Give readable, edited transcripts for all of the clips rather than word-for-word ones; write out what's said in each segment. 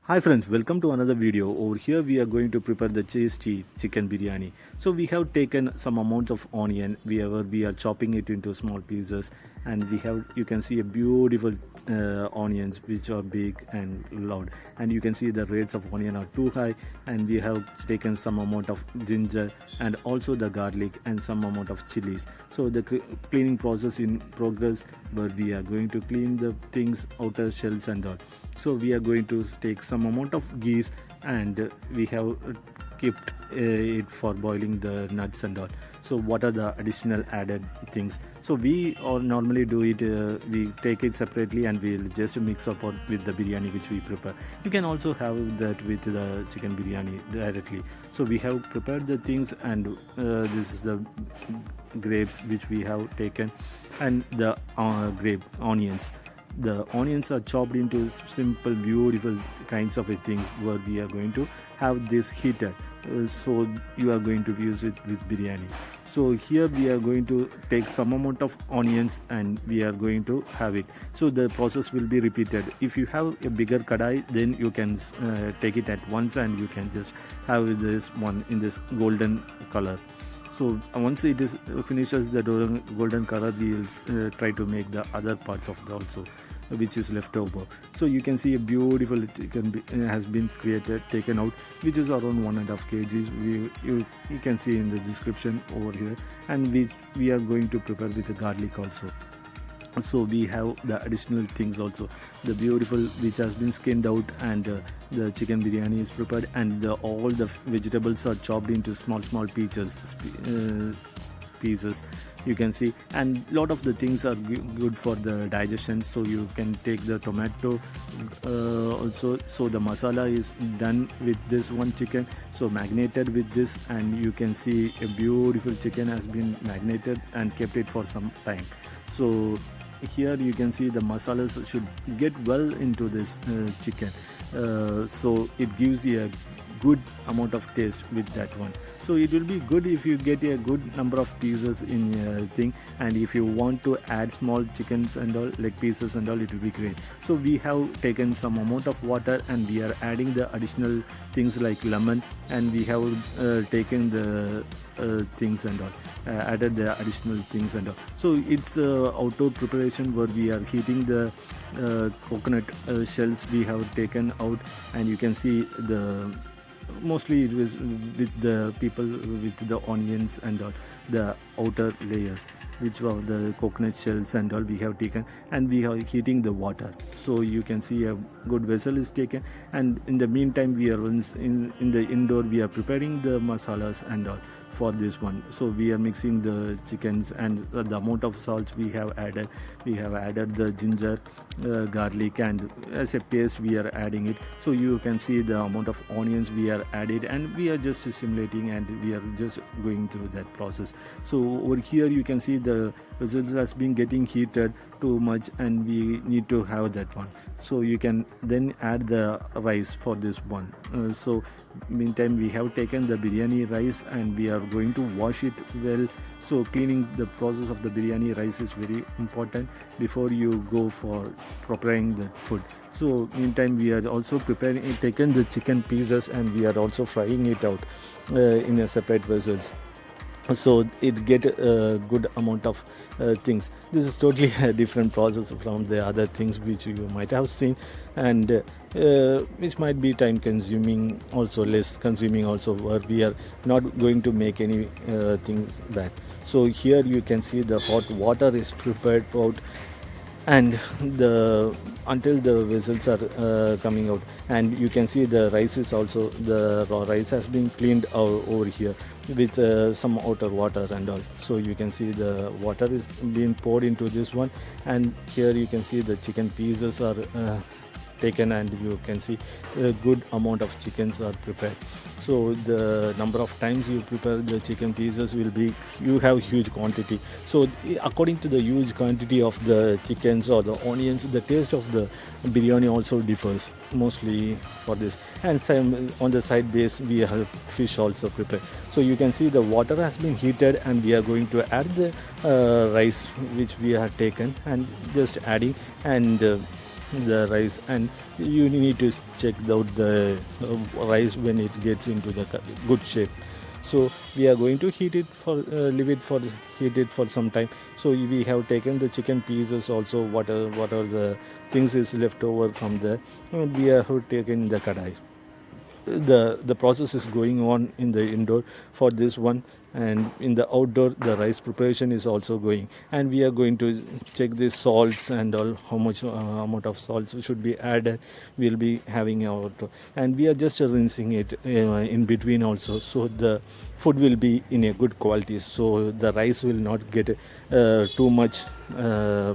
Hi friends, welcome to another video. Over here we are going to prepare the tasty chicken biryani. So we have taken some amounts of onion, we are chopping it into small pieces, and you can see a beautiful onions which are big and loud, and you can see the rates of onion are too high, and we have taken some amount of ginger and also the garlic and some amount of chilies. So the cleaning process in progress, where we are going to clean the things outer shells and all. So we are going to take some amount of ghee, and we have kept it for boiling the nuts and all. So what are the additional added things? So we all normally do it, we take it separately and we'll just mix up with the biryani which we prepare. You can also have that with the chicken biryani directly. So we have prepared the things, and this is the grapes which we have taken, and the grape onions. The onions are chopped into simple beautiful kinds of things, where we are going to have this heater. So you are going to use it with biryani. So here we are going to take some amount of onions and we are going to have it. So the process will be repeated. If you have a bigger kadai, then you can take it at once and you can just have this one in this golden color. So once it is finishes the golden color, we will try to make the other parts of the also, which is left over. So you can see a beautiful chicken has been created, taken out, which is around 1.5 kgs. You can see in the description over here, and we are going to prepare with the garlic also. So we have the additional things also, the beautiful which has been skinned out, and the chicken biryani is prepared, and all the vegetables are chopped into small pieces, you can see, and lot of the things are good for the digestion. So you can take the tomato also. So the masala is done with this one chicken, so marinated with this, and you can see a beautiful chicken has been marinated and kept it for some time. So here you can see the masalas should get well into this chicken, so it gives you a good amount of taste with that one. So it will be good if you get a good number of pieces in a thing, and if you want to add small chickens and all, leg pieces and all, it will be great. So we have taken some amount of water and we are adding the additional things like lemon, and we have taken the things and all, added the additional things and all. So it's outdoor preparation, where we are heating the coconut shells we have taken out, and you can see the mostly it was with the people with the onions and all, the outer layers which were the coconut shells and all we have taken, and we are heating the water. So you can see a good vessel is taken, and in the meantime we are in the indoor, we are preparing the masalas and all for this one. So we are mixing the chickens, and the amount of salt we have added, the ginger, garlic, and as a paste we are adding it. So you can see the amount of onions we are added, and we are just simulating and we are just going through that process. So over here you can see the vessels has been getting heated too much, and we need to have that one. So you can then add the rice for this one. So meantime we have taken the biryani rice, and we are going to wash it well. So cleaning the process of the biryani rice is very important before you go for preparing the food. So meantime we are also taken the chicken pieces, and we are also frying it out in a separate vessels, so it get a good amount of things. This is totally a different process from the other things which you might have seen, and which might be time consuming also, less consuming also, where we are not going to make any things bad. So here you can see the hot water is prepared out, and the until the vessels are coming out, and you can see the rice is also, the raw rice has been cleaned over here with some outer water and all. So you can see the water is being poured into this one, and here you can see the chicken pieces are taken, and you can see a good amount of chickens are prepared. So the number of times you prepare the chicken pieces will be, you have huge quantity. So according to the huge quantity of the chickens or the onions, the taste of the biryani also differs mostly for this. And some on the side base we have fish also prepared. So you can see the water has been heated, and we are going to add the rice which we have taken, and just adding, and the rice, and you need to check out the rice when it gets into the good shape. So we are going to leave it for heat it for some time. So we have taken the chicken pieces also, what are the things is left over from there, and we have taken the kadai. The process is going on in the indoor for this one, and in the outdoor the rice preparation is also going, and we are going to check the salts and all, how much amount of salts should be added. We'll be having our, and we are just rinsing it in between also, so the food will be in a good quality, so the rice will not get too much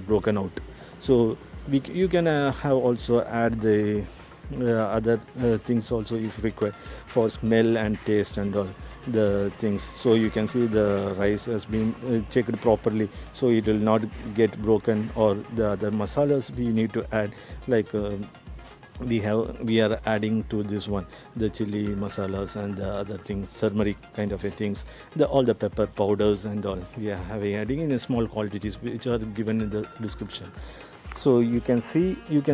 broken out. So you can have also add the other things also if required for smell and taste and all the things. So you can see the rice has been checked properly, so it will not get broken, or the other masalas we need to add, like we are adding to this one the chili masalas and the other things, turmeric kind of a things, the all the pepper powders and all we are having adding in a small quantities which are given in the description. So you can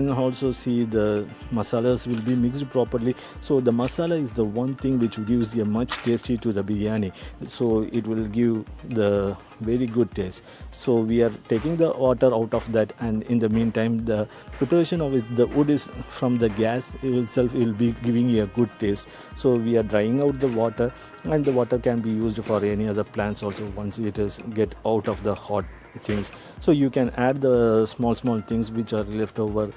also see the masalas will be mixed properly. So the masala is the one thing which gives a much tasty to the biryani, so it will give the very good taste. So we are taking the water out of that, and in the meantime the preparation of it, the wood is from the gas itself will be giving a good taste. So we are drying out the water, and the water can be used for any other plants also once it is get out of the hot things. So you can add the small things which are left over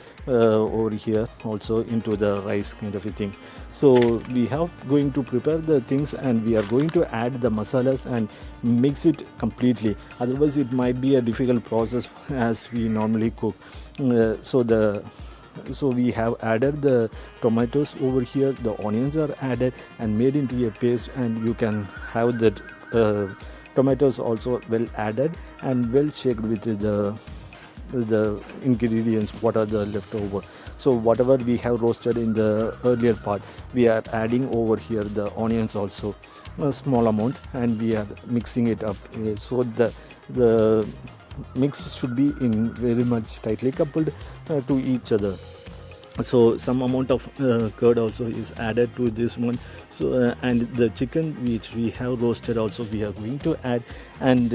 here also into the rice kind of a thing. So we have going to prepare the things, and we are going to add the masalas and mix it completely, otherwise it might be a difficult process as we normally cook. So we have added the tomatoes over here, the onions are added and made into a paste, and you can have that tomatoes also well added and well shaked with the ingredients what are the leftover. So whatever we have roasted in the earlier part, we are adding over here the onions also a small amount, and we are mixing it up. So the mix should be in very much tightly coupled to each other. So some amount of curd also is added to this one. So and the chicken which we have roasted also we are going to add, and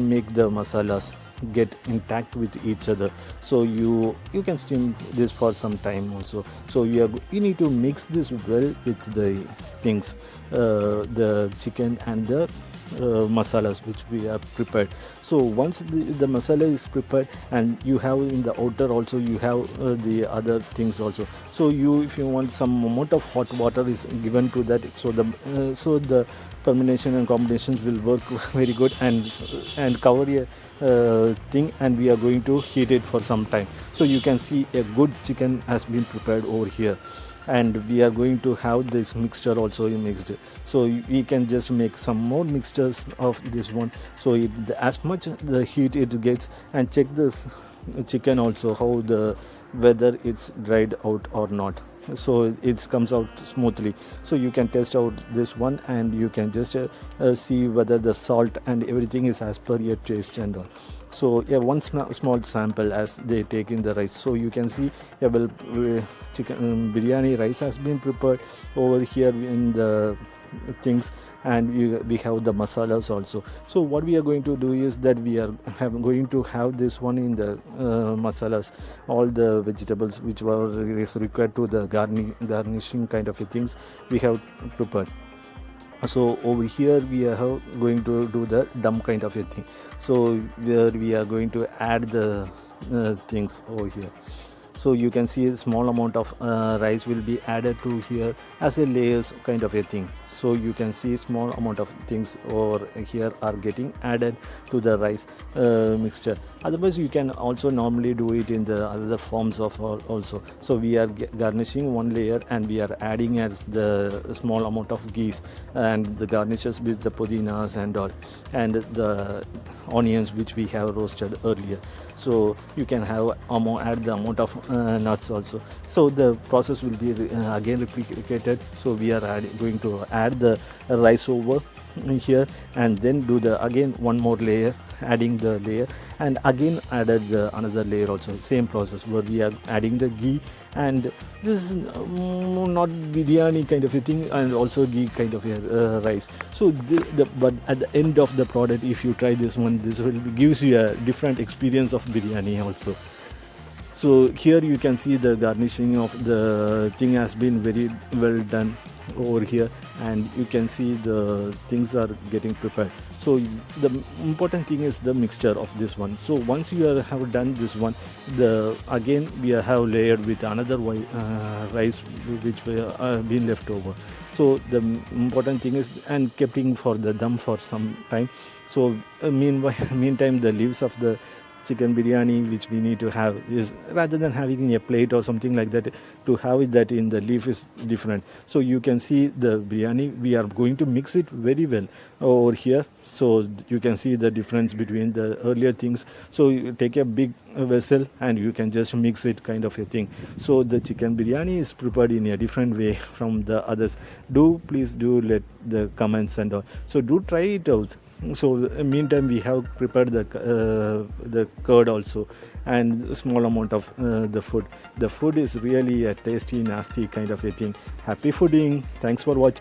make the masalas get intact with each other. So you can steam this for some time also. So you need to mix this well with the things, the chicken and the masalas which we have prepared. So once the masala is prepared, and you have in the outer also you have the other things also. So if you want some amount of hot water is given to that, so the combination and combinations will work very good, and cover a thing, and we are going to heat it for some time. So you can see a good chicken has been prepared over here, and we are going to have this mixture also mixed. So we can just make some more mixtures of this one. So as much the heat it gets, and check this chicken also how whether it's dried out or not, so it comes out smoothly. So you can test out this one, and you can just see whether the salt and everything is as per your taste and all. So yeah, one small sample as they take in the rice. So you can see, yeah, well, chicken biryani rice has been prepared over here in the things, and we have the masalas also. So what we are going to do is that we are going to have this one in the masalas, all the vegetables which were is required to the garnishing kind of a things we have prepared. So over here we are going to do the dumb kind of a thing. So where we are going to add the things over here. So you can see a small amount of rice will be added to here as a layers kind of a thing. So you can see small amount of things over here are getting added to the rice mixture. Otherwise you can also normally do it in the other forms of also. So we are garnishing one layer, and we are adding as the small amount of ghee, and the garnishes with the pudinas and all, and the onions which we have roasted earlier. So you can have add the amount of nuts also. So the process will be again replicated. So we are going to add the rice over in here, and then do the again one more layer, adding the layer, and again added the another layer also, same process where we are adding the ghee. And this is not biryani kind of a thing, and also ghee kind of a rice. So but at the end of the product, if you try this one, this will gives you a different experience of biryani also. So here you can see the garnishing of the thing has been very well done over here, and you can see the things are getting prepared. So the important thing is the mixture of this one. So once you have done this one, the again we have layered with another rice which been left over. So the important thing is, and keeping for the dum for some time. So meantime the leaves of the chicken biryani which we need to have is, rather than having in a plate or something like that, to have it that in the leaf is different. So you can see the biryani, we are going to mix it very well over here. So you can see the difference between the earlier things. So you take a big vessel and you can just mix it kind of a thing. So the chicken biryani is prepared in a different way from the others. Please do let the comments and all. So do try it out. So meantime we have prepared the curd also, and a small amount of the food is really a tasty nasty kind of a thing. Happy fooding. Thanks for watching.